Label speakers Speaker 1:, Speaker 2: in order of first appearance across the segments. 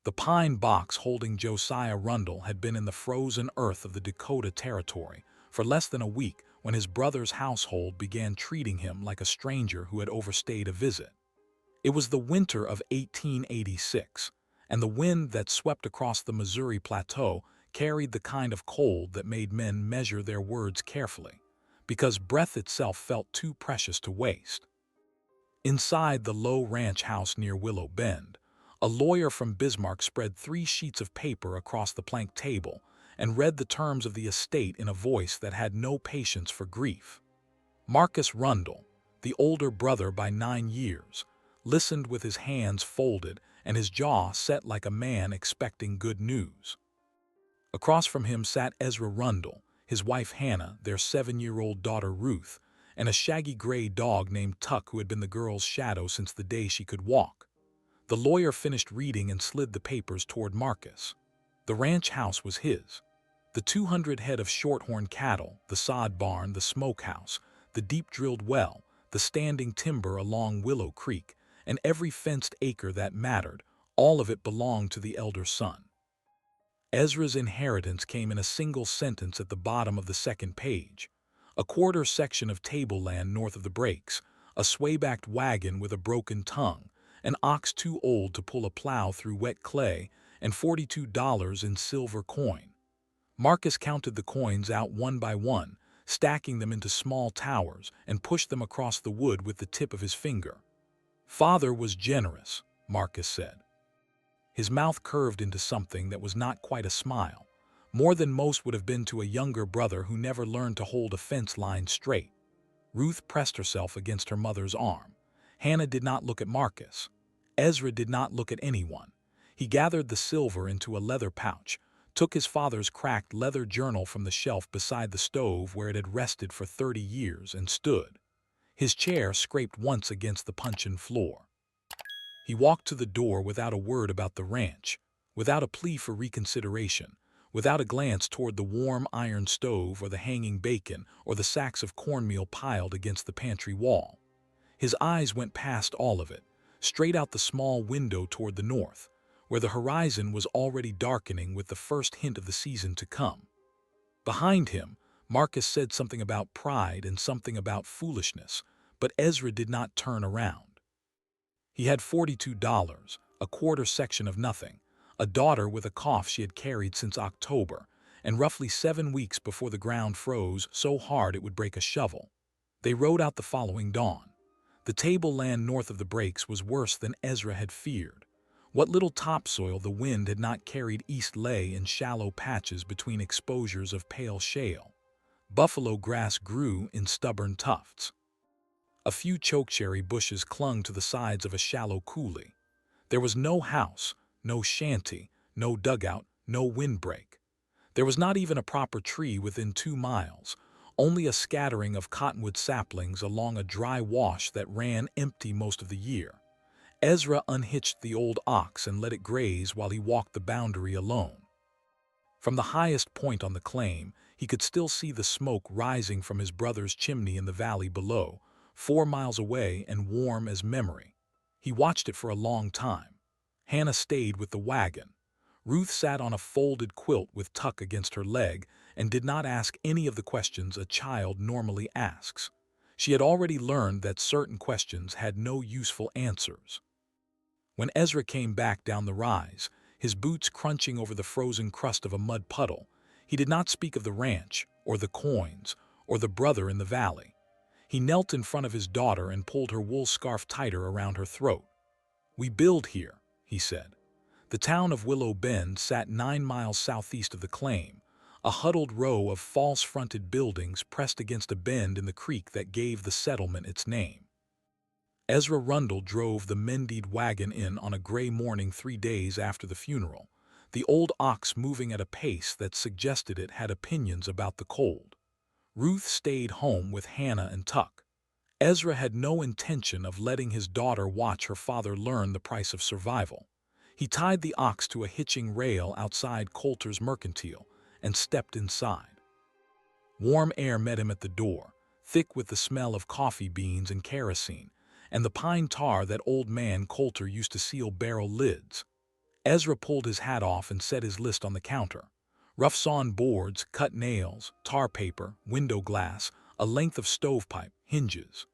Speaker 1: The pine box holding Josiah Rundle had been in the frozen earth of the Dakota Territory for less than a week when his brother's household began treating him like a stranger who had overstayed a visit. It was the winter of 1886, and the wind that swept across the Missouri Plateau carried the kind of cold that made men measure their words carefully, because breath itself felt too precious to waste. Inside the low ranch house near Willow Bend, a lawyer from Bismarck spread 3 sheets of paper across the plank table and read the terms of the estate in a voice that had no patience for grief. Marcus Rundle, the older brother by 9 years, listened with his hands folded and his jaw set like a man expecting good news. Across from him sat Ezra Rundle, his wife Hannah, their 7-year-old daughter Ruth, and a shaggy gray dog named Tuck who had been the girl's shadow since the day she could walk. The lawyer finished reading and slid the papers toward Marcus. The ranch house was his. The 200 head of shorthorn cattle, the sod barn, the smokehouse, the deep-drilled well, the standing timber along Willow Creek, and every fenced acre that mattered, all of it belonged to the elder son. Ezra's inheritance came in a single sentence at the bottom of the second page. A quarter section of tableland north of the breaks, a sway-backed wagon with a broken tongue, an ox too old to pull a plow through wet clay, and $42 in silver coin. Marcus counted the coins out one by one, stacking them into small towers, and pushed them across the wood with the tip of his finger. "Father was generous," Marcus said. His mouth curved into something that was not quite a smile, more than most would have been to a younger brother who never learned to hold a fence line straight. Ruth pressed herself against her mother's arm. Hannah did not look at Marcus. Ezra did not look at anyone. He gathered the silver into a leather pouch, took his father's cracked leather journal from the shelf beside the stove where it had rested for 30 years, and stood. His chair scraped once against the puncheon floor. He walked to the door without a word about the ranch, without a plea for reconsideration, without a glance toward the warm iron stove or the hanging bacon or the sacks of cornmeal piled against the pantry wall. His eyes went past all of it, straight out the small window toward the north, where the horizon was already darkening with the first hint of the season to come. Behind him, Marcus said something about pride and something about foolishness, but Ezra did not turn around. He had $42, a quarter section of nothing, a daughter with a cough she had carried since October, and roughly 7 weeks before the ground froze so hard it would break a shovel. They rode out the following dawn. The tableland north of the breaks was worse than Ezra had feared. What little topsoil the wind had not carried east lay in shallow patches between exposures of pale shale. Buffalo grass grew in stubborn tufts. A few chokecherry bushes clung to the sides of a shallow coulee. There was no house, no shanty, no dugout, no windbreak. There was not even a proper tree within 2 miles, only a scattering of cottonwood saplings along a dry wash that ran empty most of the year. Ezra unhitched the old ox and let it graze while he walked the boundary alone. From the highest point on the claim, he could still see the smoke rising from his brother's chimney in the valley below, 4 miles away and warm as memory. He watched it for a long time. Hannah stayed with the wagon. Ruth sat on a folded quilt with Tuck against her leg and did not ask any of the questions a child normally asks. She had already learned that certain questions had no useful answers. When Ezra came back down the rise, his boots crunching over the frozen crust of a mud puddle, he did not speak of the ranch, or the coins, or the brother in the valley. He knelt in front of his daughter and pulled her wool scarf tighter around her throat. "We build here," he said. The town of Willow Bend sat 9 miles southeast of the claim, a huddled row of false-fronted buildings pressed against a bend in the creek that gave the settlement its name. Ezra Rundle drove the Mendied wagon in on a gray morning 3 days after the funeral, the old ox moving at a pace that suggested it had opinions about the cold. Ruth stayed home with Hannah and Tuck. Ezra had no intention of letting his daughter watch her father learn the price of survival. He tied the ox to a hitching rail outside Coulter's Mercantile and stepped inside. Warm air met him at the door, thick with the smell of coffee beans and kerosene, and the pine tar that old man Coulter used to seal barrel lids. Ezra pulled his hat off and set his list on the counter. Rough sawn boards, cut nails, tar paper, window glass, a length of stovepipe, hinges.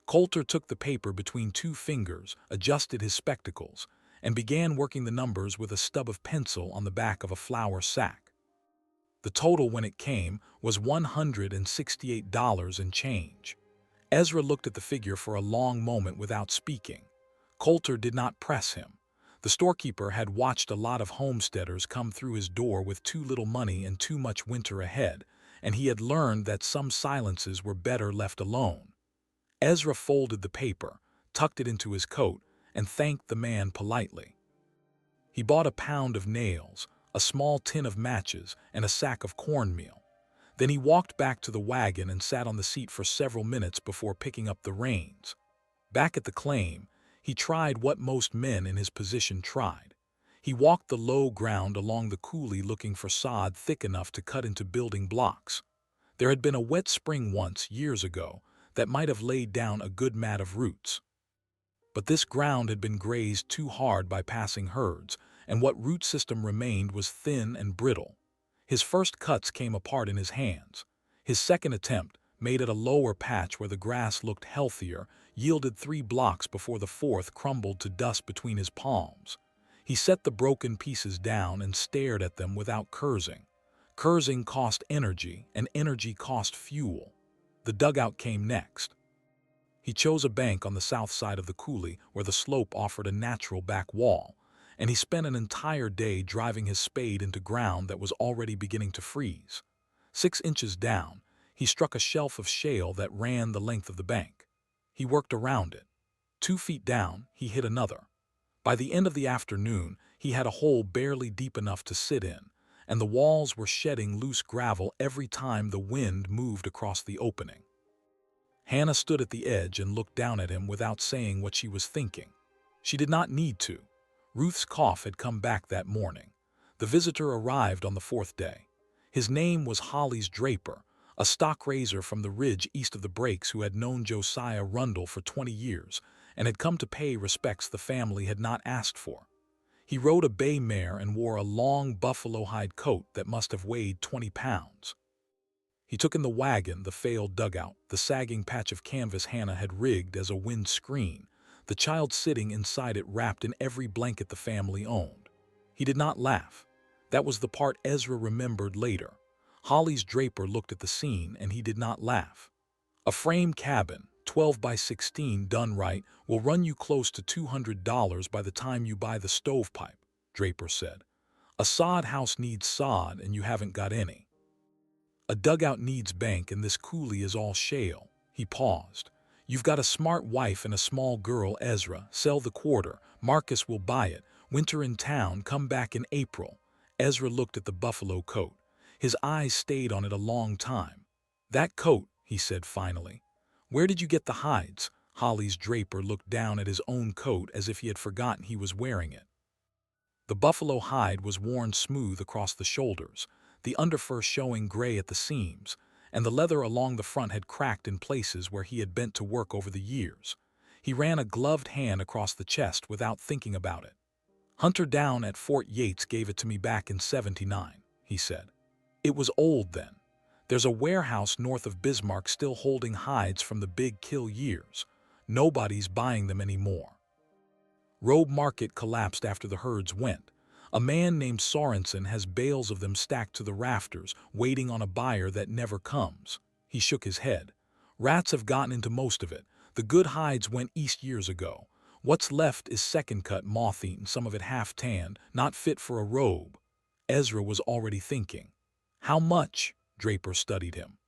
Speaker 1: Coulter took the paper between two fingers, adjusted his spectacles, and began working the numbers with a stub of pencil on the back of a flour sack. The total when it came was $168 and change. Ezra looked at the figure for a long moment without speaking. Coulter did not press him. The storekeeper had watched a lot of homesteaders come through his door with too little money and too much winter ahead, and he had learned that some silences were better left alone. Ezra folded the paper, tucked it into his coat, and thanked the man politely. He bought a pound of nails, a small tin of matches, and a sack of cornmeal. Then he walked back to the wagon and sat on the seat for several minutes before picking up the reins. Back at the claim, he tried what most men in his position tried. He walked the low ground along the coulee looking for sod thick enough to cut into building blocks. There had been a wet spring once, years ago, that might have laid down a good mat of roots. But this ground had been grazed too hard by passing herds, and what root system remained was thin and brittle. His first cuts came apart in his hands. His second attempt, made at a lower patch where the grass looked healthier, yielded 3 blocks before the fourth crumbled to dust between his palms. He set the broken pieces down and stared at them without cursing. Cursing cost energy, and energy cost fuel. The dugout came next. He chose a bank on the south side of the coulee where the slope offered a natural back wall, and he spent an entire day driving his spade into ground that was already beginning to freeze. 6 inches down, he struck a shelf of shale that ran the length of the bank. He worked around it. 2 feet down, he hit another. By the end of the afternoon, he had a hole barely deep enough to sit in, and the walls were shedding loose gravel every time the wind moved across the opening. Hannah stood at the edge and looked down at him without saying what she was thinking. She did not need to. Ruth's cough had come back that morning. The visitor arrived on the 4th day. His name was Hollis Draper, a stock raiser from the ridge east of the breaks who had known Josiah Rundle for 20 years and had come to pay respects the family had not asked for. He rode a bay mare and wore a long buffalo hide coat that must have weighed 20 pounds. He took in the wagon, the failed dugout, the sagging patch of canvas Hannah had rigged as a wind screen, the child sitting inside it wrapped in every blanket the family owned. He did not laugh. That was the part Ezra remembered later. Hollis Draper looked at the scene and he did not laugh. A frame cabin, 12 by 16 done right, will run you close to $200 by the time you buy the stovepipe, Draper said. A sod house needs sod and you haven't got any. A dugout needs bank and this coulee is all shale. He paused. You've got a smart wife and a small girl, Ezra. Sell the quarter. Marcus will buy it. Winter in town, come back in April. Ezra looked at the buffalo coat. His eyes stayed on it a long time. That coat, he said finally. Where did you get the hides? Hollis Draper looked down at his own coat as if he had forgotten he was wearing it. The buffalo hide was worn smooth across the shoulders, the underfur showing gray at the seams, and the leather along the front had cracked in places where he had bent to work over the years. He ran a gloved hand across the chest without thinking about it. Hunter down at Fort Yates gave it to me back in '79, he said. It was old then. There's a warehouse north of Bismarck still holding hides from the big kill years. Nobody's buying them anymore. Robe Market collapsed after the herds went. A man named Sorensen has bales of them stacked to the rafters, waiting on a buyer that never comes. He shook his head. Rats have gotten into most of it. The good hides went east years ago. What's left is second-cut, moth-eaten, some of it half-tanned, not fit for a robe. Ezra was already thinking. How much? Draper studied him.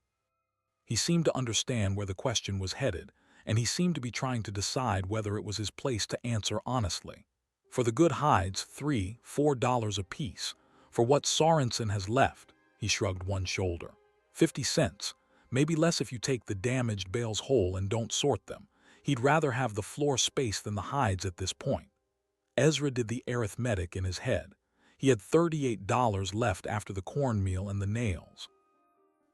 Speaker 1: He seemed to understand where the question was headed, and he seemed to be trying to decide whether it was his place to answer honestly. For the good hides, $3, $4 apiece. For what Sorensen has left, he shrugged one shoulder. 50 cents. Maybe less if you take the damaged bales whole and don't sort them. He'd rather have the floor space than the hides at this point. Ezra did the arithmetic in his head. He had $38 left after the cornmeal and the nails.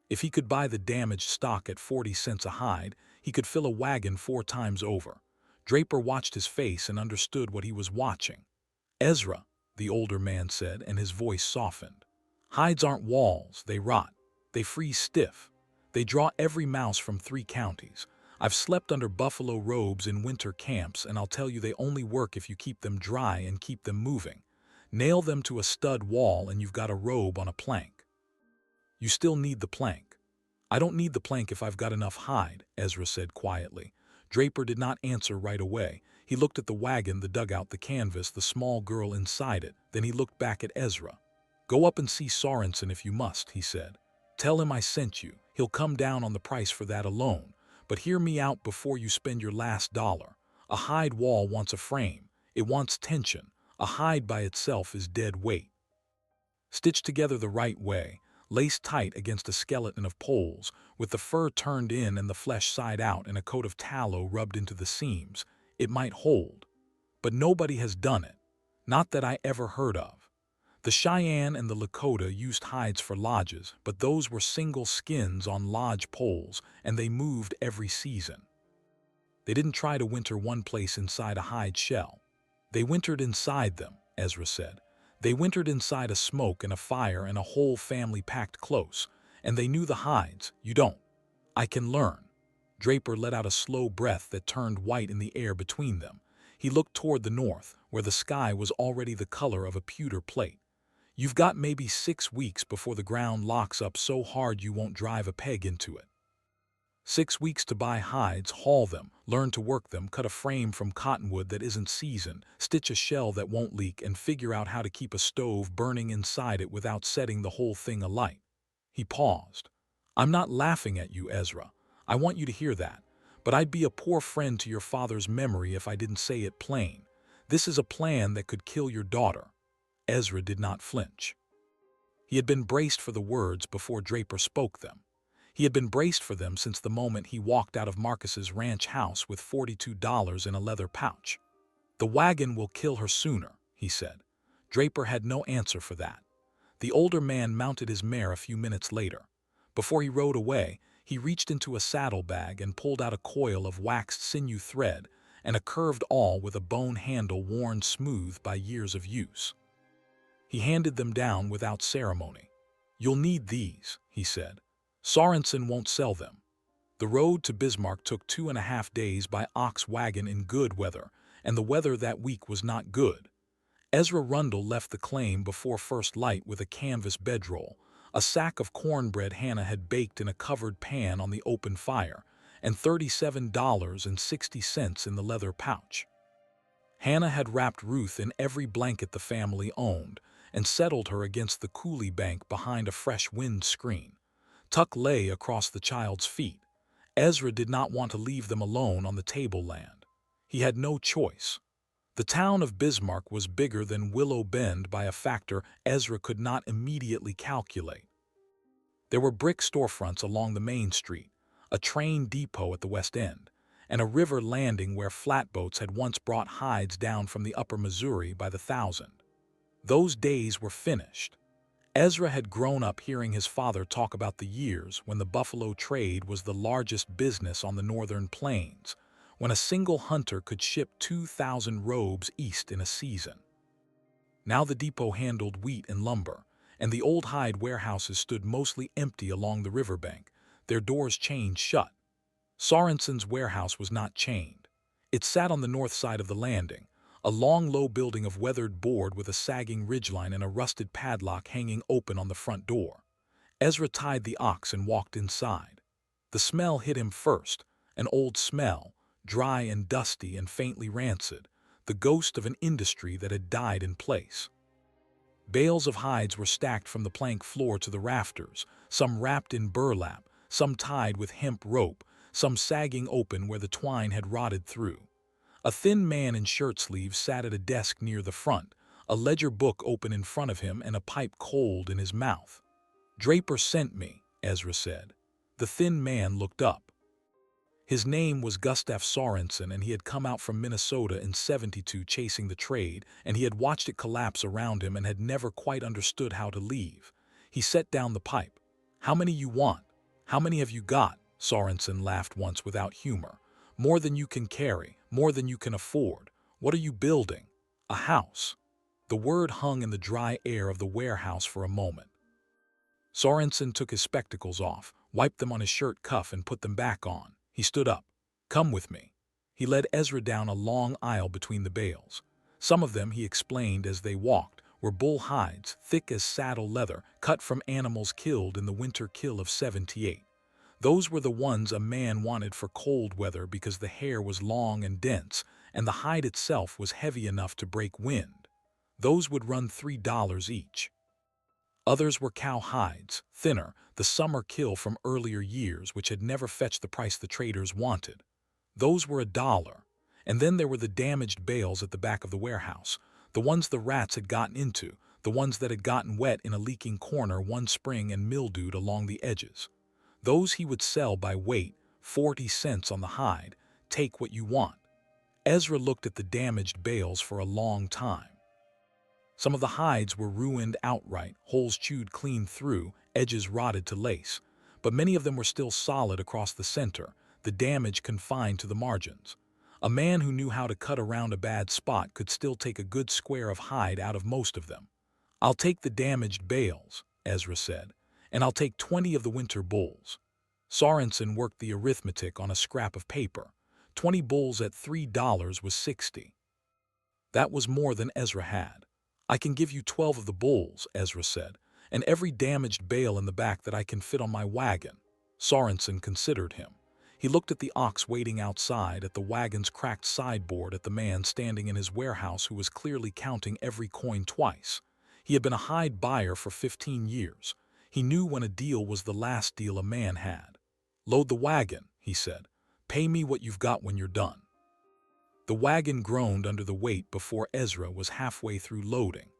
Speaker 1: If he could buy the damaged stock at 40 cents a hide, he could fill a wagon 4 times over. Draper watched his face and understood what he was watching. Ezra, the older man said, and his voice softened. Hides aren't walls, they rot. They freeze stiff. They draw every mouse from 3 counties. I've slept under buffalo robes in winter camps, and I'll tell you they only work if you keep them dry and keep them moving. Nail them to a stud wall and you've got a robe on a plank. You still need the plank. I don't need the plank if I've got enough hide, Ezra said quietly. Draper did not answer right away. He looked at the wagon, the dugout, the canvas, the small girl inside it. Then he looked back at Ezra. Go up and see Sorensen if you must, he said. Tell him I sent you. He'll come down on the price for that alone. But hear me out before you spend your last dollar. A hide wall wants a frame. It wants tension. A hide by itself is dead weight. Stitched together the right way, laced tight against a skeleton of poles, with the fur turned in and the flesh side out and a coat of tallow rubbed into the seams, it might hold. But nobody has done it. Not that I ever heard of. The Cheyenne and the Lakota used hides for lodges, but those were single skins on lodge poles, and they moved every season. They didn't try to winter one place inside a hide shell. They wintered inside them, Ezra said. They wintered inside a smoke and a fire and a whole family packed close, and they knew the hides. You don't. I can learn. Draper let out a slow breath that turned white in the air between them. He looked toward the north, where the sky was already the color of a pewter plate. You've got maybe 6 weeks before the ground locks up so hard you won't drive a peg into it. 6 weeks to buy hides, haul them, learn to work them, cut a frame from cottonwood that isn't seasoned, stitch a shell that won't leak, and figure out how to keep a stove burning inside it without setting the whole thing alight. He paused. I'm not laughing at you, Ezra. I want you to hear that. But I'd be a poor friend to your father's memory if I didn't say it plain. This is a plan that could kill your daughter. Ezra did not flinch. He had been braced for the words before Draper spoke them. He had been braced for them since the moment he walked out of Marcus's ranch house with $42 in a leather pouch. The wagon will kill her sooner, he said. Draper had no answer for that. The older man mounted his mare a few minutes later. Before he rode away, he reached into a saddlebag and pulled out a coil of waxed sinew thread and a curved awl with a bone handle worn smooth by years of use. He handed them down without ceremony. You'll need these, he said. Sorensen won't sell them. The road to Bismarck took 2.5 days by ox wagon in good weather, and the weather that week was not good. Ezra Rundle left the claim before first light with a canvas bedroll, a sack of cornbread Hannah had baked in a covered pan on the open fire, and $37.60 in the leather pouch. Hannah had wrapped Ruth in every blanket the family owned and settled her against the coulee bank behind a fresh wind screen. Tuck lay across the child's feet. Ezra did not want to leave them alone on the tableland. He had no choice. The town of Bismarck was bigger than Willow Bend by a factor Ezra could not immediately calculate. There were brick storefronts along the main street, a train depot at the west end, and a river landing where flatboats had once brought hides down from the upper Missouri by the thousand. Those days were finished. Ezra had grown up hearing his father talk about the years when the buffalo trade was the largest business on the northern plains, when a single hunter could ship 2,000 robes east in a season. Now the depot handled wheat and lumber, and the old hide warehouses stood mostly empty along the riverbank, their doors chained shut. Sorensen's warehouse was not chained. It sat on the north side of the landing, a long, low building of weathered board with a sagging ridgeline and a rusted padlock hanging open on the front door. Ezra tied the ox and walked inside. The smell hit him first, an old smell, dry and dusty and faintly rancid, the ghost of an industry that had died in place. Bales of hides were stacked from the plank floor to the rafters, some wrapped in burlap, some tied with hemp rope, some sagging open where the twine had rotted through. A thin man in shirt sleeves sat at a desk near the front, a ledger book open in front of him and a pipe cold in his mouth. Draper sent me, Ezra said. The thin man looked up. His name was Gustav Sorensen, and he had come out from Minnesota in '72 chasing the trade, and he had watched it collapse around him and had never quite understood how to leave. He set down the pipe. How many you want? How many have you got? Sorensen laughed once without humor. More than you can carry, more than you can afford. What are you building? A house. The word hung in the dry air of the warehouse for a moment. Sorensen took his spectacles off, wiped them on his shirt cuff, and put them back on. He stood up. "Come with me." He led Ezra down a long aisle between the bales. Some of them, he explained as they walked, were bull hides, thick as saddle leather, cut from animals killed in the winter kill of '78. Those were the ones a man wanted for cold weather because the hair was long and dense, and the hide itself was heavy enough to break wind. Those would run $3 each. Others were cow hides, thinner, the summer kill from earlier years which had never fetched the price the traders wanted. Those were $1. And then there were the damaged bales at the back of the warehouse, the ones the rats had gotten into, the ones that had gotten wet in a leaking corner one spring and mildewed along the edges. Those he would sell by weight, 40 cents on the hide. Take what you want. Ezra looked at the damaged bales for a long time. Some of the hides were ruined outright, holes chewed clean through, edges rotted to lace. But many of them were still solid across the center, the damage confined to the margins. A man who knew how to cut around a bad spot could still take a good square of hide out of most of them. "I'll take the damaged bales," Ezra said, "and I'll take 20 of the winter bulls." Sorensen worked the arithmetic on a scrap of paper. 20 bulls at $3 was 60. That was more than Ezra had. "I can give you 12 of the bulls," Ezra said, "and every damaged bale in the back that I can fit on my wagon." Sorensen considered him. He looked at the ox waiting outside, at the wagon's cracked sideboard, at the man standing in his warehouse who was clearly counting every coin twice. He had been a hide buyer for 15 years. He knew when a deal was the last deal a man had. "Load the wagon," he said. "Pay me what you've got when you're done." The wagon groaned under the weight before Ezra was halfway through loading.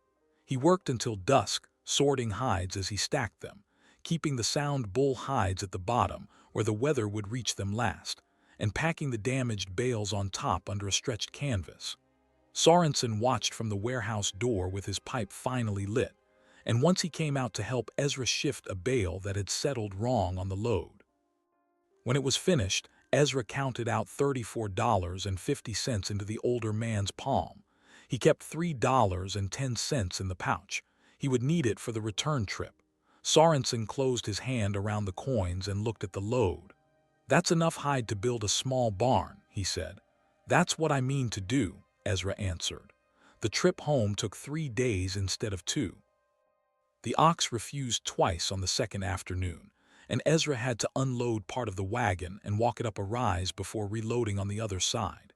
Speaker 1: He worked until dusk, sorting hides as he stacked them, keeping the sound bull hides at the bottom where the weather would reach them last, and packing the damaged bales on top under a stretched canvas. Sorensen watched from the warehouse door with his pipe finally lit, and once he came out to help Ezra shift a bale that had settled wrong on the load. When it was finished, Ezra counted out $34.50 into the older man's palm. He kept $3.10 in the pouch. He would need it for the return trip. Sorensen closed his hand around the coins and looked at the load. "That's enough hide to build a small barn," he said. "That's what I mean to do," Ezra answered. The trip home took 3 days instead of 2. The ox refused twice on the second afternoon, and Ezra had to unload part of the wagon and walk it up a rise before reloading on the other side.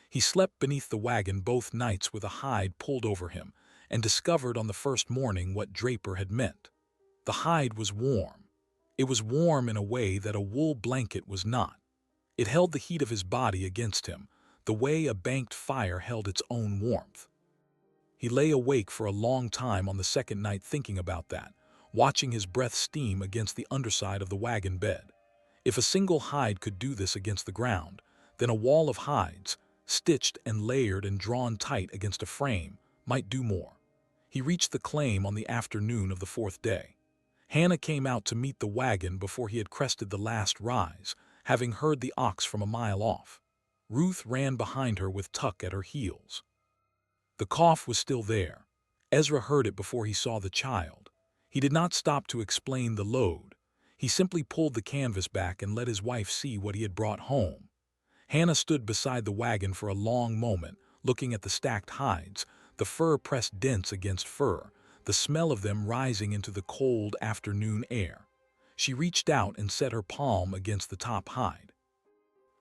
Speaker 1: He slept beneath the wagon both nights with a hide pulled over him, and discovered on the first morning what Draper had meant. The hide was warm. It was warm in a way that a wool blanket was not. It held the heat of his body against him, the way a banked fire held its own warmth. He lay awake for a long time on the second night thinking about that, watching his breath steam against the underside of the wagon bed. If a single hide could do this against the ground, then a wall of hides, stitched and layered and drawn tight against a frame, might do more. He reached the claim on the afternoon of the 4th day. Hannah came out to meet the wagon before he had crested the last rise, having heard the ox from a mile off. Ruth ran behind her with Tuck at her heels. The cough was still there. Ezra heard it before he saw the child. He did not stop to explain the load. He simply pulled the canvas back and let his wife see what he had brought home. Hannah stood beside the wagon for a long moment, looking at the stacked hides, the fur pressed dense against fur, the smell of them rising into the cold afternoon air. She reached out and set her palm against the top hide.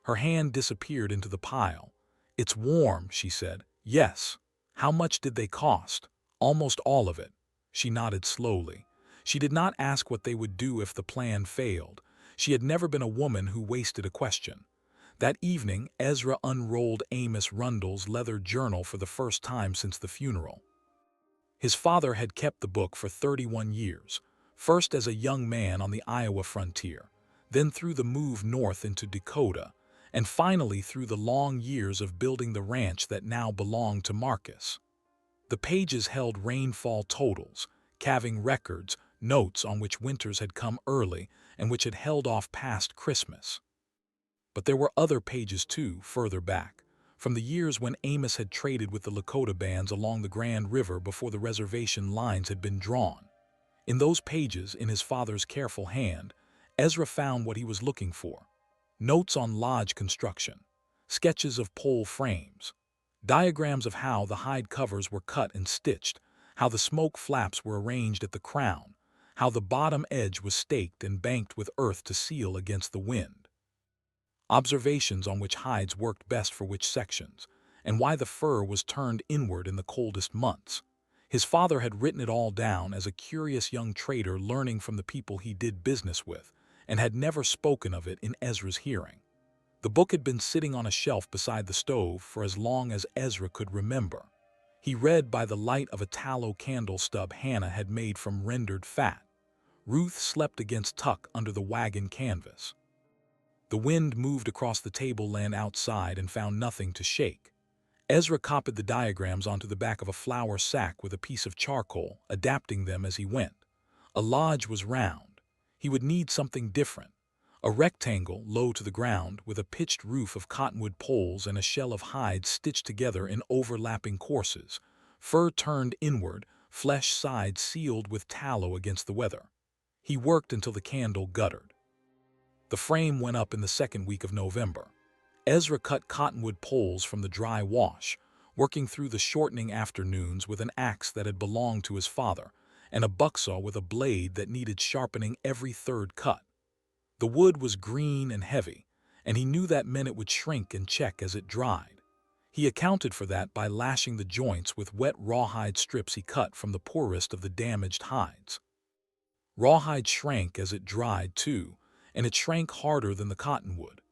Speaker 1: Her hand disappeared into the pile. "It's warm," she said. "Yes." "How much did they cost?" "Almost all of it." She nodded slowly. She did not ask what they would do if the plan failed. She had never been a woman who wasted a question. That evening, Ezra unrolled Amos Rundle's leather journal for the first time since the funeral. His father had kept the book for 31 years, first as a young man on the Iowa frontier, then through the move north into Dakota, and finally through the long years of building the ranch that now belonged to Marcus. The pages held rainfall totals, calving records, notes on which winters had come early and which had held off past Christmas. But there were other pages too, further back, from the years when Amos had traded with the Lakota bands along the Grand River before the reservation lines had been drawn. In those pages, in his father's careful hand, Ezra found what he was looking for: notes on lodge construction, sketches of pole frames, diagrams of how the hide covers were cut and stitched, how the smoke flaps were arranged at the crown, how the bottom edge was staked and banked with earth to seal against the wind. Observations on which hides worked best for which sections, and why the fur was turned inward in the coldest months. His father had written it all down as a curious young trader learning from the people he did business with, and had never spoken of it in Ezra's hearing. The book had been sitting on a shelf beside the stove for as long as Ezra could remember. He read by the light of a tallow candle stub Hannah had made from rendered fat. Ruth slept against tuck under the wagon canvas. The wind moved across the tableland outside and found nothing to shake. Ezra copied the diagrams onto the back of a flour sack with a piece of charcoal, adapting them as he went. A lodge was round. He would need something different. A rectangle, low to the ground, with a pitched roof of cottonwood poles and a shell of hides stitched together in overlapping courses, fur turned inward, flesh sides sealed with tallow against the weather. He worked until the candle guttered. The frame went up in the second week of November. Ezra cut cottonwood poles from the dry wash, working through the shortening afternoons with an axe that had belonged to his father, and a bucksaw with a blade that needed sharpening every third cut. The wood was green and heavy, and he knew that meant it would shrink and check as it dried. He accounted for that by lashing the joints with wet rawhide strips he cut from the poorest of the damaged hides. Rawhide shrank as it dried, too, and it shrank harder than the cottonwood.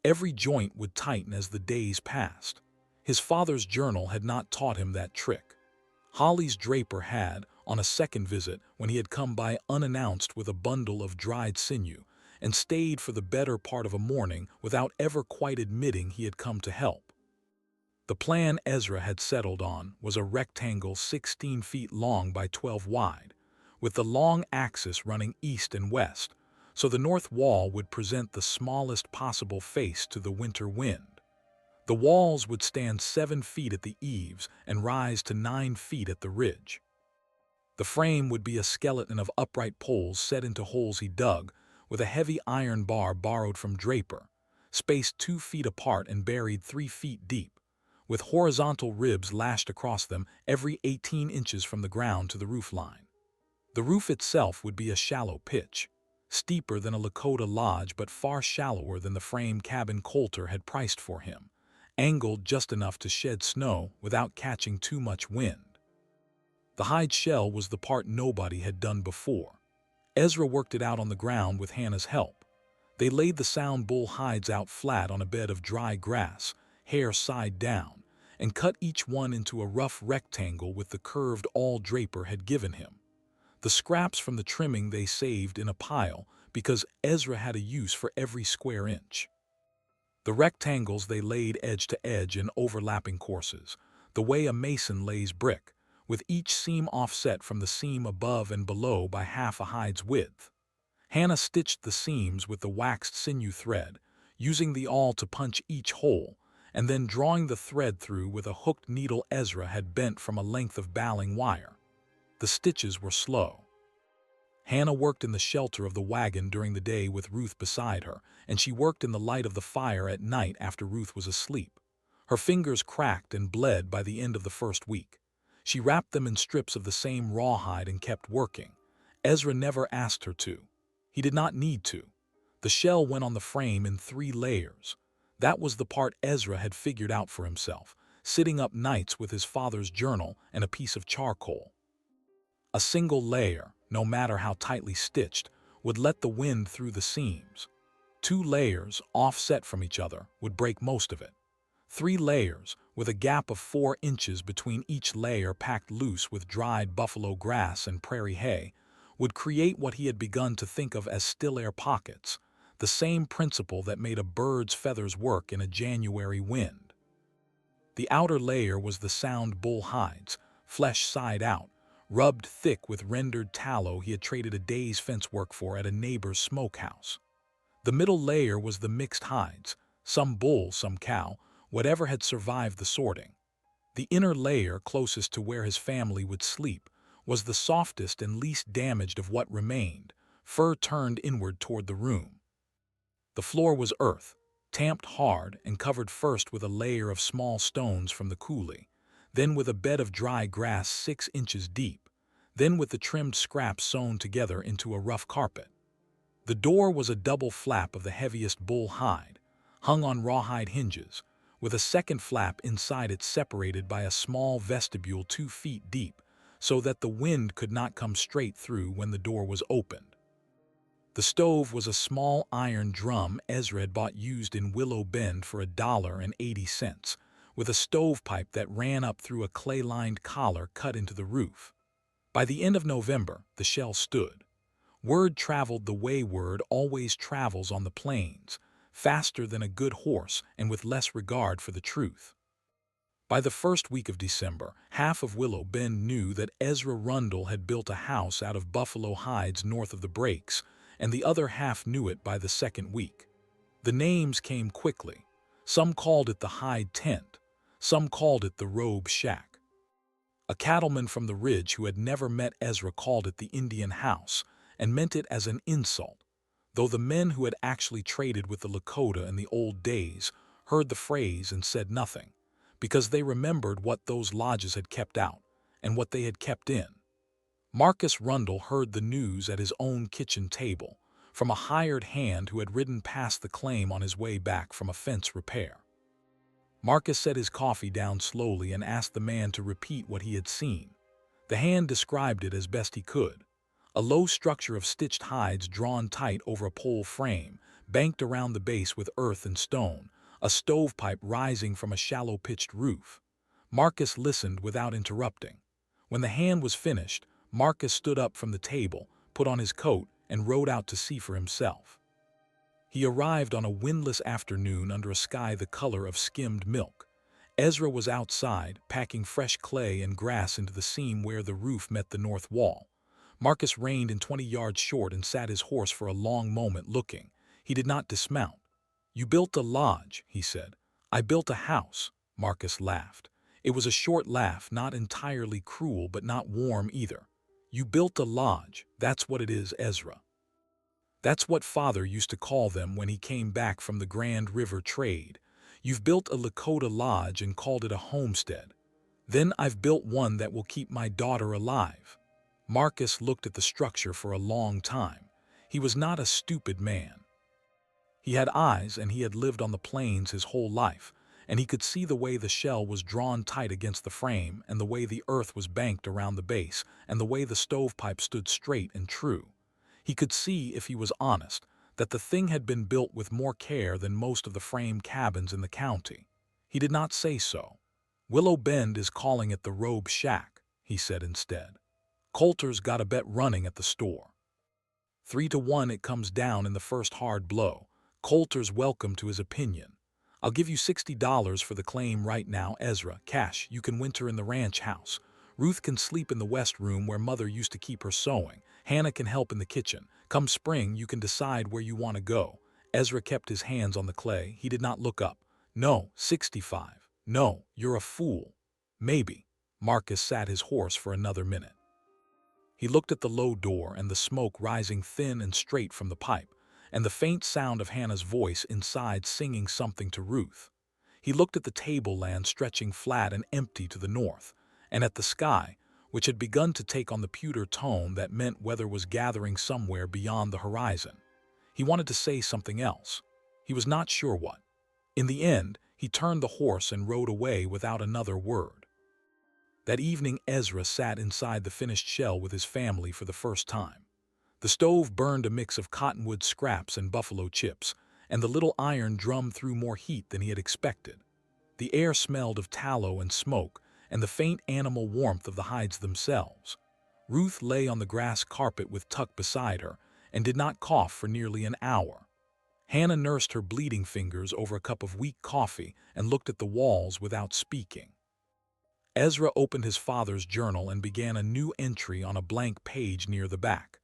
Speaker 1: Every joint would tighten as the days passed. His father's journal had not taught him that trick. Holly's draper had, on a second visit, when he had come by unannounced with a bundle of dried sinew, and stayed for the better part of a morning without ever quite admitting he had come to help. The plan Ezra had settled on was a rectangle 16 feet long by 12 wide, with the long axis running east and west, so the north wall would present the smallest possible face to the winter wind. The walls would stand 7 feet at the eaves and rise to 9 feet at the ridge. The frame would be a skeleton of upright poles set into holes he dug, with a heavy iron bar borrowed from Draper, spaced 2 feet apart and buried 3 feet deep, with horizontal ribs lashed across them every 18 inches from the ground to the roof line. The roof itself would be a shallow pitch, steeper than a Lakota lodge but far shallower than the frame cabin Coulter had priced for him, angled just enough to shed snow without catching too much wind. The hide shell was the part nobody had done before. Ezra worked it out on the ground with Hannah's help. They laid the sound bull hides out flat on a bed of dry grass, hair side down, and cut each one into a rough rectangle with the curved awl Draper had given him. The scraps from the trimming they saved in a pile because Ezra had a use for every square inch. The rectangles they laid edge to edge in overlapping courses, the way a mason lays brick, with each seam offset from the seam above and below by half a hide's width. Hannah stitched the seams with the waxed sinew thread, using the awl to punch each hole, and then drawing the thread through with a hooked needle Ezra had bent from a length of baling wire. The stitches were slow. Hannah worked in the shelter of the wagon during the day with Ruth beside her, and she worked in the light of the fire at night after Ruth was asleep. Her fingers cracked and bled by the end of the first week. She wrapped them in strips of the same rawhide and kept working. Ezra never asked her to. He did not need to. The shell went on the frame in 3 layers. That was the part Ezra had figured out for himself, sitting up nights with his father's journal and a piece of charcoal. A single layer, no matter how tightly stitched, would let the wind through the seams. 2 layers, offset from each other, would break most of it. 3 layers, with a gap of 4 inches between each layer packed loose with dried buffalo grass and prairie hay, would create what he had begun to think of as still air pockets, the same principle that made a bird's feathers work in a January wind. The outer layer was the sound bull hides, flesh side out, rubbed thick with rendered tallow he had traded a day's fence work for at a neighbor's smokehouse. The middle layer was the mixed hides, some bull, some cow, whatever had survived the sorting. The inner layer closest to where his family would sleep was the softest and least damaged of what remained, fur turned inward toward the room. The floor was earth, tamped hard and covered first with a layer of small stones from the coulee, then with a bed of dry grass 6 inches deep, then with the trimmed scraps sewn together into a rough carpet. The door was a double flap of the heaviest bull hide, hung on rawhide hinges, with a second flap inside it separated by a small vestibule 2 feet deep, so that the wind could not come straight through when the door was opened. The stove was a small iron drum Ezra had bought used in Willow Bend for $1.80, with a stovepipe that ran up through a clay-lined collar cut into the roof. By the end of November, the shell stood. Word traveled the way word always travels on the plains, faster than a good horse and with less regard for the truth. By the first week of December, half of Willow Bend knew that Ezra Rundle had built a house out of buffalo hides north of the breaks, and the other half knew it by the second week. The names came quickly. Some called it the hide tent, some called it the robe shack. A cattleman from the ridge who had never met Ezra called it the Indian house, and meant it as an insult, though the men who had actually traded with the Lakota in the old days heard the phrase and said nothing, because they remembered what those lodges had kept out and what they had kept in. Marcus Rundle heard the news at his own kitchen table, from a hired hand who had ridden past the claim on his way back from a fence repair. Marcus set his coffee down slowly and asked the man to repeat what he had seen. The hand described it as best he could. A low structure of stitched hides drawn tight over a pole frame, banked around the base with earth and stone, a stovepipe rising from a shallow pitched roof. Marcus listened without interrupting. When the hand was finished, Marcus stood up from the table, put on his coat, and rode out to see for himself. He arrived on a windless afternoon under a sky the color of skimmed milk. Ezra was outside, packing fresh clay and grass into the seam where the roof met the north wall. Marcus reined in 20 yards short and sat his horse for a long moment looking. He did not dismount. "You built a lodge," he said. "I built a house." Marcus laughed. It was a short laugh, not entirely cruel but not warm either. "You built a lodge, that's what it is, Ezra. That's what Father used to call them when he came back from the Grand River trade. You've built a Lakota lodge and called it a homestead. Then I've built one that will keep my daughter alive." Marcus looked at the structure for a long time. He was not a stupid man. He had eyes and he had lived on the plains his whole life, and he could see the way the shell was drawn tight against the frame and the way the earth was banked around the base and the way the stovepipe stood straight and true. He could see, if he was honest, that the thing had been built with more care than most of the frame cabins in the county. He did not say so. "Willow Bend is calling it the Robe Shack," he said instead. "Coulter's got a bet running at the store. 3-1 it comes down in the first hard blow. Coulter's welcome to his opinion. I'll give you $60 for the claim right now, Ezra. Cash, you can winter in the ranch house. Ruth can sleep in the west room where Mother used to keep her sewing. Hannah can help in the kitchen. Come spring, you can decide where you want to go." Ezra kept his hands on the clay. He did not look up. "No, 65. No, you're a fool." "Maybe." Marcus sat his horse for another minute. He looked at the low door and the smoke rising thin and straight from the pipe, and the faint sound of Hannah's voice inside singing something to Ruth. He looked at the tableland stretching flat and empty to the north, and at the sky, which had begun to take on the pewter tone that meant weather was gathering somewhere beyond the horizon. He wanted to say something else. He was not sure what. In the end, he turned the horse and rode away without another word. That evening, Ezra sat inside the finished shell with his family for the first time. The stove burned a mix of cottonwood scraps and buffalo chips, and the little iron drum threw more heat than he had expected. The air smelled of tallow and smoke, and the faint animal warmth of the hides themselves. Ruth lay on the grass carpet with Tuck beside her, and did not cough for nearly an hour. Hannah nursed her bleeding fingers over a cup of weak coffee and looked at the walls without speaking. Ezra opened his father's journal and began a new entry on a blank page near the back.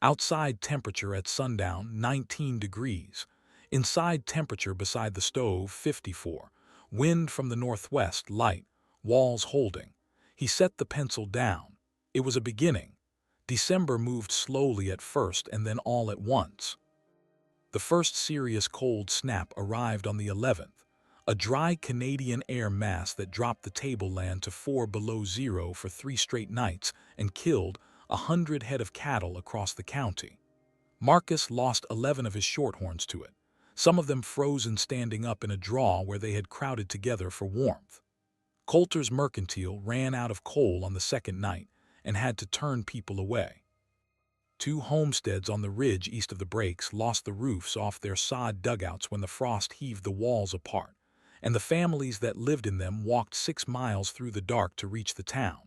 Speaker 1: Outside temperature at sundown, 19 degrees. Inside temperature beside the stove, 54. Wind from the northwest, light, walls holding. He set the pencil down. It was a beginning. December moved slowly at first and then all at once. The first serious cold snap arrived on the 11th, a dry Canadian air mass that dropped the tableland to 4 below zero for 3 straight nights and killed 100 head of cattle across the county. Marcus lost 11 of his shorthorns to it, some of them frozen standing up in a draw where they had crowded together for warmth. Coulter's mercantile ran out of coal on the second night and had to turn people away. 2 homesteads on the ridge east of the breaks lost the roofs off their sod dugouts when the frost heaved the walls apart, and the families that lived in them walked 6 miles through the dark to reach the town.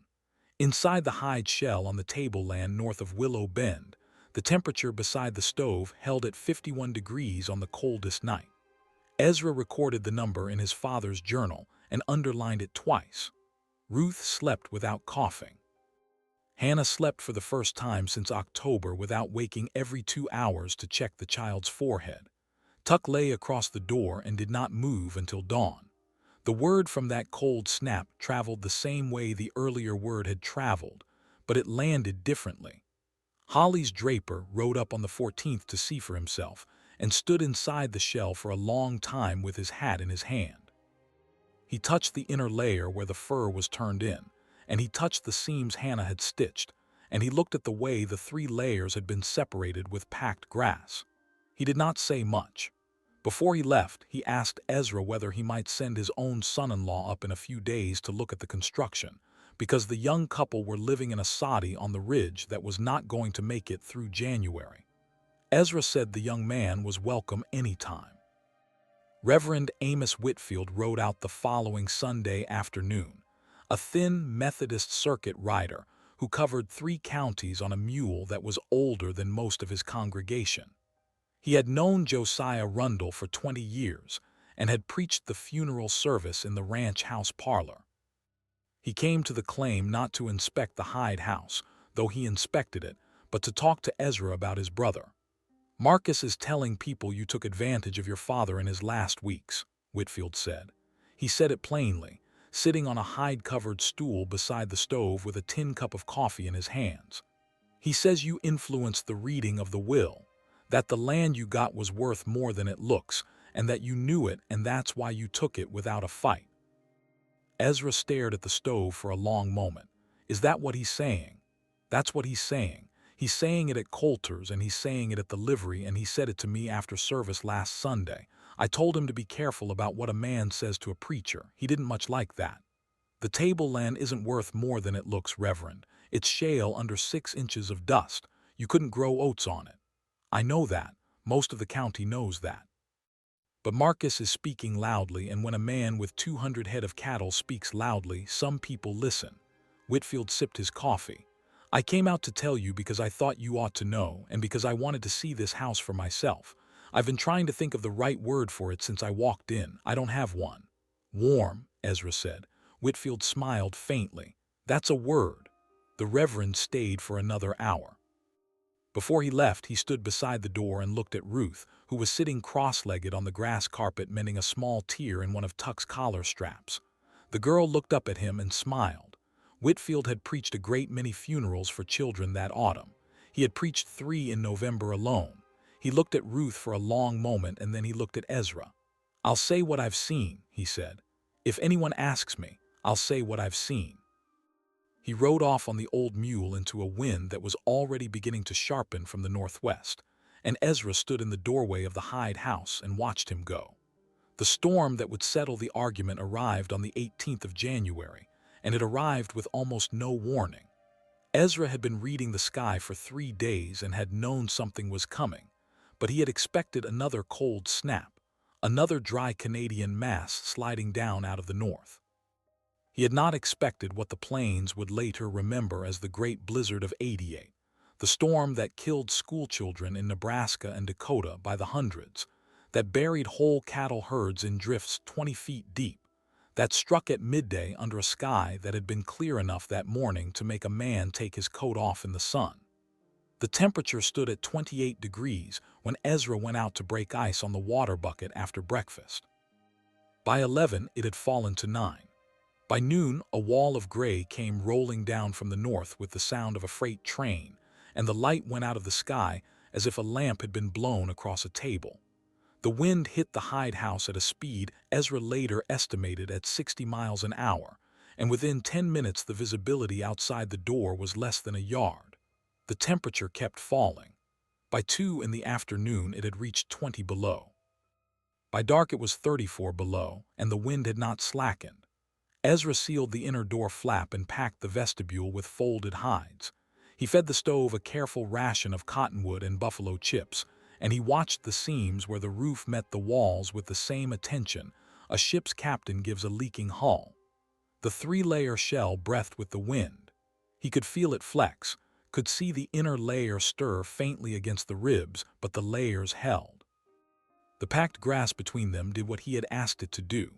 Speaker 1: Inside the hide shell on the tableland north of Willow Bend, the temperature beside the stove held at 51 degrees on the coldest night. Ezra recorded the number in his father's journal and underlined it twice. Ruth slept without coughing. Hannah slept for the first time since October without waking every 2 hours to check the child's forehead. Tuck lay across the door and did not move until dawn. The word from that cold snap traveled the same way the earlier word had traveled, but it landed differently. Holly's draper rode up on the 14th to see for himself and stood inside the shell for a long time with his hat in his hand. He touched the inner layer where the fur was turned in, and he touched the seams Hannah had stitched, and he looked at the way the 3 layers had been separated with packed grass. He did not say much. Before he left, he asked Ezra whether he might send his own son-in-law up in a few days to look at the construction, because the young couple were living in a soddy on the ridge that was not going to make it through January. Ezra said the young man was welcome any time. Reverend Amos Whitfield rode out the following Sunday afternoon, a thin Methodist circuit rider who covered 3 counties on a mule that was older than most of his congregation. He had known Josiah Rundle for 20 years and had preached the funeral service in the ranch house parlor. He came to the claim not to inspect the hide house, though he inspected it, but to talk to Ezra about his brother. "Marcus is telling people you took advantage of your father in his last weeks," Whitfield said. He said it plainly, sitting on a hide-covered stool beside the stove with a tin cup of coffee in his hands. "He says you influenced the reading of the will, that the land you got was worth more than it looks, and that you knew it and that's why you took it without a fight." Ezra stared at the stove for a long moment. "Is that what he's saying?" "That's what he's saying. He's saying it at Coulter's and he's saying it at the livery, and he said it to me after service last Sunday. I told him to be careful about what a man says to a preacher. He didn't much like that. The tableland isn't worth more than it looks, Reverend. It's shale under 6 inches of dust. You couldn't grow oats on it. I know that. Most of the county knows that. But Marcus is speaking loudly, and when a man with 200 head of cattle speaks loudly, some people listen." Whitfield sipped his coffee. "I came out to tell you because I thought you ought to know, and because I wanted to see this house for myself. I've been trying to think of the right word for it since I walked in. I don't have one." "Warm," Ezra said. Whitfield smiled faintly. "That's a word." The Reverend stayed for another hour. Before he left, he stood beside the door and looked at Ruth, who was sitting cross-legged on the grass carpet mending a small tear in one of Tuck's collar straps. The girl looked up at him and smiled. Whitfield had preached a great many funerals for children that autumn. He had preached 3 in November alone. He looked at Ruth for a long moment and then he looked at Ezra. "I'll say what I've seen," he said. "If anyone asks me, I'll say what I've seen." He rode off on the old mule into a wind that was already beginning to sharpen from the northwest, and Ezra stood in the doorway of the hide house and watched him go. The storm that would settle the argument arrived on the 18th of January, and it arrived with almost no warning. Ezra had been reading the sky for 3 days and had known something was coming, but he had expected another cold snap, another dry Canadian mass sliding down out of the north. He had not expected what the plains would later remember as the Great Blizzard of '88, the storm that killed schoolchildren in Nebraska and Dakota by the hundreds, that buried whole cattle herds in drifts 20 feet deep, that struck at midday under a sky that had been clear enough that morning to make a man take his coat off in the sun. The temperature stood at 28 degrees when Ezra went out to break ice on the water bucket after breakfast. By 11, it had fallen to 9. By noon, a wall of gray came rolling down from the north with the sound of a freight train, and the light went out of the sky as if a lamp had been blown across a table. The wind hit the hide house at a speed Ezra later estimated at 60 miles an hour, and within 10 minutes the visibility outside the door was less than a yard. The temperature kept falling. By 2 in the afternoon it had reached 20 below. By dark it was 34 below, and the wind had not slackened. Ezra sealed the inner door flap and packed the vestibule with folded hides. He fed the stove a careful ration of cottonwood and buffalo chips, and he watched the seams where the roof met the walls with the same attention a ship's captain gives a leaking hull. The 3-layer shell breathed with the wind. He could feel it flex, could see the inner layer stir faintly against the ribs, but the layers held. The packed grass between them did what he had asked it to do.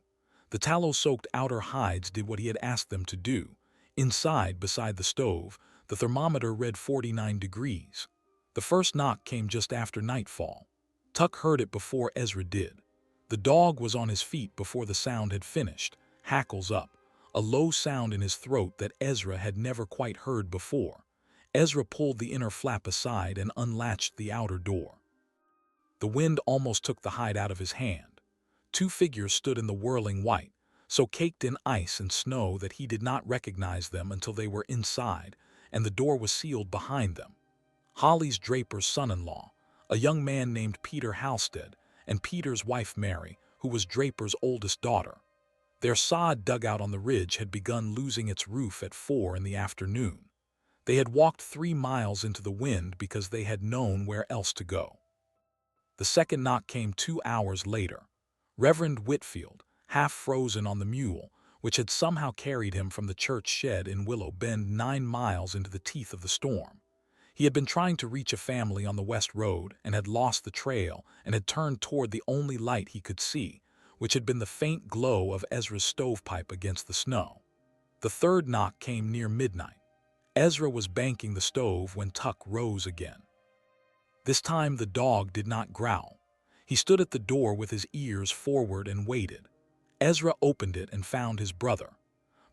Speaker 1: The tallow-soaked outer hides did what he had asked them to do. Inside, beside the stove, the thermometer read 49 degrees. The first knock came just after nightfall. Tuck heard it before Ezra did. The dog was on his feet before the sound had finished, hackles up, a low sound in his throat that Ezra had never quite heard before. Ezra pulled the inner flap aside and unlatched the outer door. The wind almost took the hide out of his hand. 2 figures stood in the whirling white, so caked in ice and snow that he did not recognize them until they were inside, and the door was sealed behind them. Holly's draper's son-in-law, a young man named Peter Halstead, and Peter's wife Mary, who was Draper's oldest daughter. Their sod dugout on the ridge had begun losing its roof at 4 in the afternoon. They had walked 3 miles into the wind because they had known where else to go. The second knock came 2 hours later. Reverend Whitfield, half frozen on the mule, which had somehow carried him from the church shed in Willow Bend 9 miles into the teeth of the storm. He had been trying to reach a family on the west road and had lost the trail and had turned toward the only light he could see, which had been the faint glow of Ezra's stovepipe against the snow. The third knock came near midnight. Ezra was banking the stove when Tuck rose again. This time the dog did not growl. He stood at the door with his ears forward and waited. Ezra opened it and found his brother.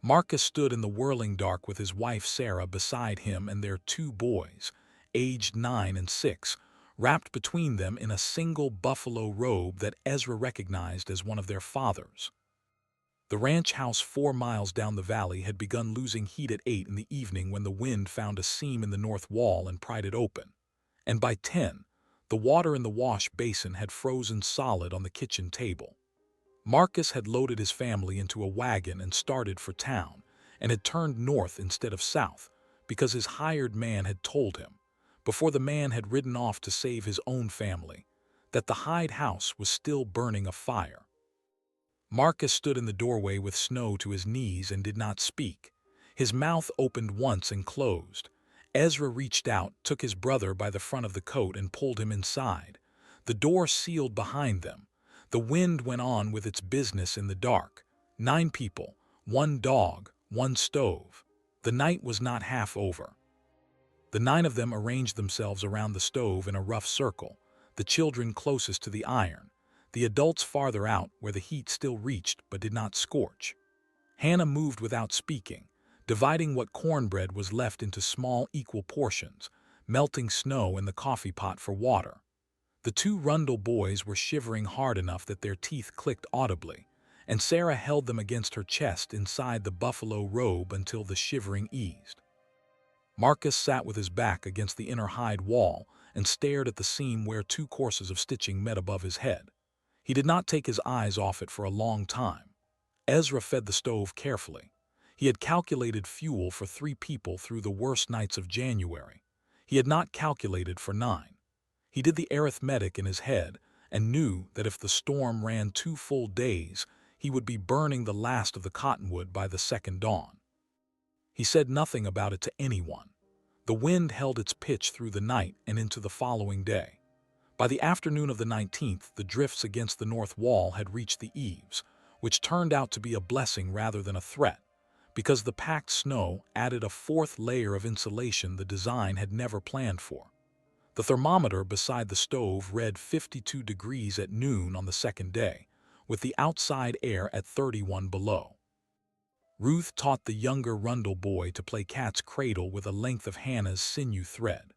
Speaker 1: Marcus stood in the whirling dark with his wife Sarah beside him and their 2 boys, aged 9 and 6, wrapped between them in a single buffalo robe that Ezra recognized as one of their father's. The ranch house 4 miles down the valley had begun losing heat at 8 in the evening when the wind found a seam in the north wall and pried it open. And by 10, the water in the wash basin had frozen solid on the kitchen table. Marcus had loaded his family into a wagon and started for town, and had turned north instead of south, because his hired man had told him, before the man had ridden off to save his own family, that the hide house was still burning a fire. Marcus stood in the doorway with snow to his knees and did not speak. His mouth opened once and closed. Ezra reached out, took his brother by the front of the coat and pulled him inside. The door sealed behind them. The wind went on with its business in the dark. 9 people, 1 dog, 1 stove. The night was not half over. The 9 of them arranged themselves around the stove in a rough circle, the children closest to the iron, the adults farther out where the heat still reached but did not scorch. Hannah moved without speaking, dividing what cornbread was left into small equal portions, melting snow in the coffee pot for water. The 2 Rundle boys were shivering hard enough that their teeth clicked audibly, and Sarah held them against her chest inside the buffalo robe until the shivering eased. Marcus sat with his back against the inner hide wall and stared at the seam where 2 courses of stitching met above his head. He did not take his eyes off it for a long time. Ezra fed the stove carefully. He had calculated fuel for 3 people through the worst nights of January. He had not calculated for 9. He did the arithmetic in his head and knew that if the storm ran 2 full days, he would be burning the last of the cottonwood by the second dawn. He said nothing about it to anyone. The wind held its pitch through the night and into the following day. By the afternoon of the 19th, the drifts against the north wall had reached the eaves, which turned out to be a blessing rather than a threat, because the packed snow added a 4th layer of insulation the design had never planned for. The thermometer beside the stove read 52 degrees at noon on the second day, with the outside air at 31 below. Ruth taught the younger Rundle boy to play cat's cradle with a length of Hannah's sinew thread.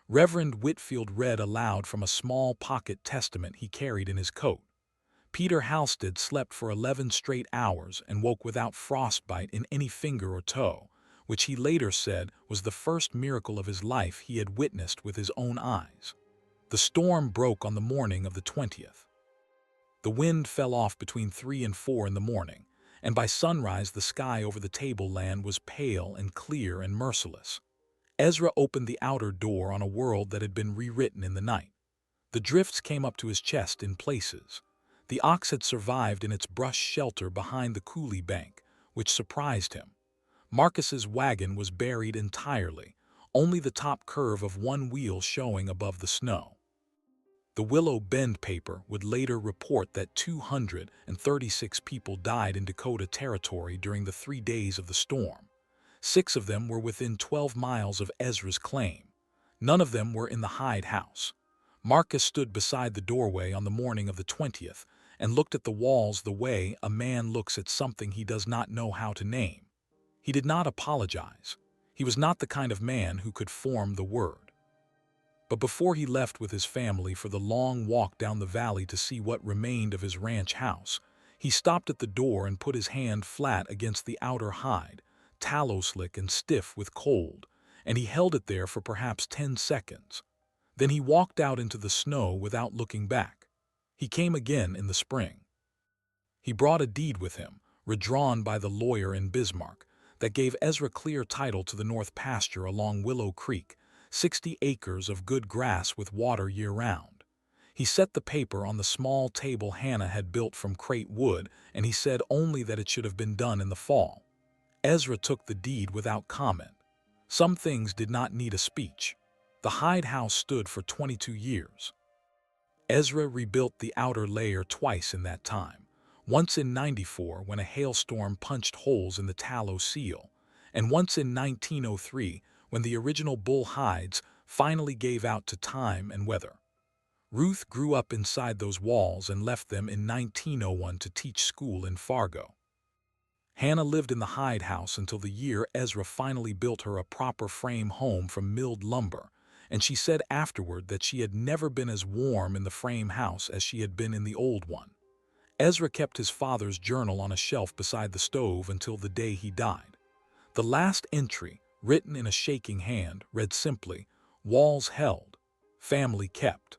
Speaker 1: Reverend Whitfield read aloud from a small pocket testament he carried in his coat. Peter Halstead slept for 11 straight hours and woke without frostbite in any finger or toe, which he later said was the first miracle of his life he had witnessed with his own eyes. The storm broke on the morning of the 20th. The wind fell off between 3 and 4 in the morning, and by sunrise the sky over the tableland was pale and clear and merciless. Ezra opened the outer door on a world that had been rewritten in the night. The drifts came up to his chest in places. The ox had survived in its brush shelter behind the coulee bank, which surprised him. Marcus's wagon was buried entirely, only the top curve of one wheel showing above the snow. The Willow Bend paper would later report that 236 people died in Dakota Territory during the 3 days of the storm. 6 of them were within 12 miles of Ezra's claim. None of them were in the hide house. Marcus stood beside the doorway on the morning of the 20th and looked at the walls the way a man looks at something he does not know how to name. He did not apologize. He was not the kind of man who could form the word. But before he left with his family for the long walk down the valley to see what remained of his ranch house, he stopped at the door and put his hand flat against the outer hide, tallow-slick and stiff with cold, and he held it there for perhaps 10 seconds. Then he walked out into the snow without looking back. He came again in the spring. He brought a deed with him, redrawn by the lawyer in Bismarck, that gave Ezra clear title to the north pasture along Willow Creek, 60 acres of good grass with water year-round. He set the paper on the small table Hannah had built from crate wood, and he said only that it should have been done in the fall. Ezra took the deed without comment. Some things did not need a speech. The hide house stood for 22 years. Ezra rebuilt the outer layer twice in that time, once in '94 when a hailstorm punched holes in the tallow seal, and once in 1903 when the original bull hides finally gave out to time and weather. Ruth grew up inside those walls and left them in 1901 to teach school in Fargo. Hannah lived in the hide house until the year Ezra finally built her a proper frame home from milled lumber, and she said afterward that she had never been as warm in the frame house as she had been in the old one. Ezra kept his father's journal on a shelf beside the stove until the day he died. The last entry, written in a shaking hand, read simply, "Walls held, family kept."